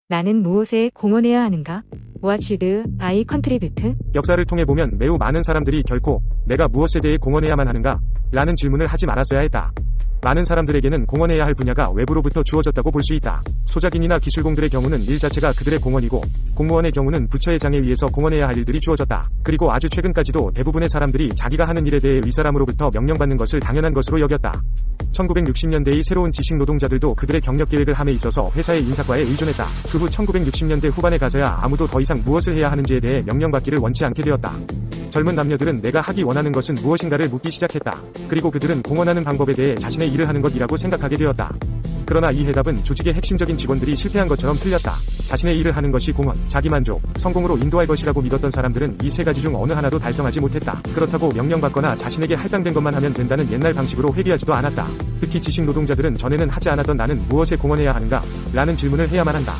나는 무엇에 공헌해야 하는가? What should I contribute? 역사를 통해 보면 매우 많은 사람들이 결코 내가 무엇에 대해 공헌해야만 하는가? 라는 질문을 하지 말았어야 했다. 많은 사람들에게는 공헌해야 할 분야가 외부로부터 주어졌다고 볼 수 있다. 소작인이나 기술공들의 경우는 일 자체가 그들의 공헌이고, 공무원의 경우는 부처의 장에 의해서 공헌해야 할 일들이 주어졌다. 그리고 아주 최근까지도 대부분의 사람들이 자기가 하는 일에 대해 윗사람으로부터 명령받는 것을 당연한 것으로 여겼다. 1960년대의 새로운 지식 노동자들도 그들의 경력 계획을 함에 있어서 회사의 인사과에 의존했다. 그 후 1960년대 후반에 가서야 아무도 더 이상 무엇을 해야 하는지에 대해 명령받기를 원치 않게 되었다. 젊은 남녀들은 내가 하기 원하는 것은 무엇인가를 묻기 시작했다. 그리고 그들은 공헌하는 방법에 대해 자신의 일을 하는 것이라고 생각하게 되었다. 그러나 이 해답은 조직의 핵심적인 직원들이 실패한 것처럼 틀렸다. 자신의 일을 하는 것이 공헌, 자기만족, 성공으로 인도할 것이라고 믿었던 사람들은 이 세 가지 중 어느 하나도 달성하지 못했다. 그렇다고 명령받거나 자신에게 할당된 것만 하면 된다는 옛날 방식으로 회귀하지도 않았다. 특히 지식 노동자들은 전에는 하지 않았던 나는 무엇에 공헌해야 하는가? 라는 질문을 해야만 한다.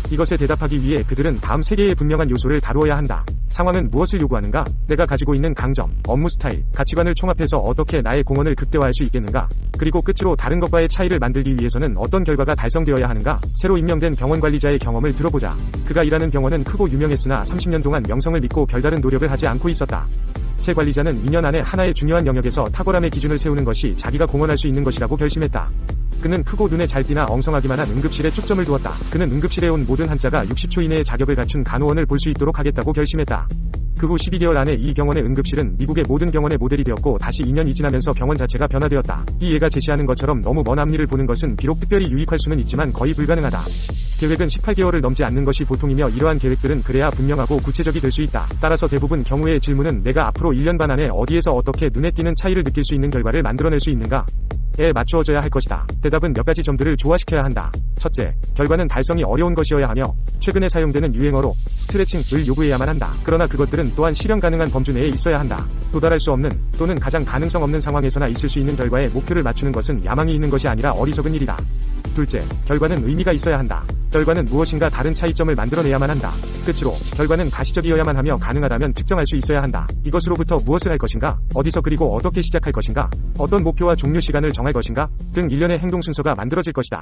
이것에 대답하기 위해 그들은 다음 세 개의 분명한 요소를 다루어야 한다. 상황은 무엇을 요구하는가? 내가 가지고 있는 강점, 업무 스타일, 가치관을 총합해서 어떻게 나의 공헌을 극대화할 수 있겠는가? 그리고 끝으로 다른 것과의 차이를 만들기 위해서는 어떤 결과가 달성되어야 하는가? 새로 임명된 병원 관리자의 경험을 들어보자. 그가 일하는 병원은 크고 유명했으나 30년 동안 명성을 믿고 별다른 노력을 하지 않고 있었다. 새 관리자는 2년 안에 하나의 중요한 영역에서 탁월함의 기준을 세우는 것이 자기가 공헌할 수 있는 것이라고 결심했다. 그는 크고 눈에 잘 띄나 엉성하기만 한 응급실에 초점을 두었다. 그는 응급실에 온 모든 환자가 60초 이내에 자격을 갖춘 간호원을 볼 수 있도록 하겠다고 결심했다. 그 후 12개월 안에 이 병원의 응급실은 미국의 모든 병원의 모델이 되었고 다시 2년이 지나면서 병원 자체가 변화되었다. 이 예가 제시하는 것처럼 너무 먼 앞일을 보는 것은 비록 특별히 유익할 수는 있지만 거의 불가능하다. 계획은 18개월을 넘지 않는 것이 보통이며 이러한 계획들은 그래야 분명하고 구체적이 될 수 있다. 따라서 대부분 경우의 질문은 내가 앞으로 1년 반 안에 어디에서 어떻게 눈에 띄는 차이를 느낄 수 있는 결과를 만들어낼 수 있는가? 에 맞추어져야 할 것이다. 대답은 몇 가지 점들을 조화시켜야 한다. 첫째, 결과는 달성이 어려운 것이어야 하며 최근에 사용되는 유행어로 스트레칭을 요구해야만 한다. 그러나 그것들은 또한 실현 가능한 범주 내에 있어야 한다. 도달할 수 없는 또는 가장 가능성 없는 상황에서나 있을 수 있는 결과에 목표를 맞추는 것은 야망이 있는 것이 아니라 어리석은 일이다. 둘째, 결과는 의미가 있어야 한다. 결과는 무엇인가 다른 차이점을 만들어내야만 한다. 끝으로, 결과는 가시적이어야만 하며 가능하다면 측정할 수 있어야 한다. 이것으로부터 무엇을 할 것인가? 어디서 그리고 어떻게 시작할 것인가? 어떤 목표와 종료 시간을 정할 것인가? 등 일련의 행동 순서가 만들어질 것이다.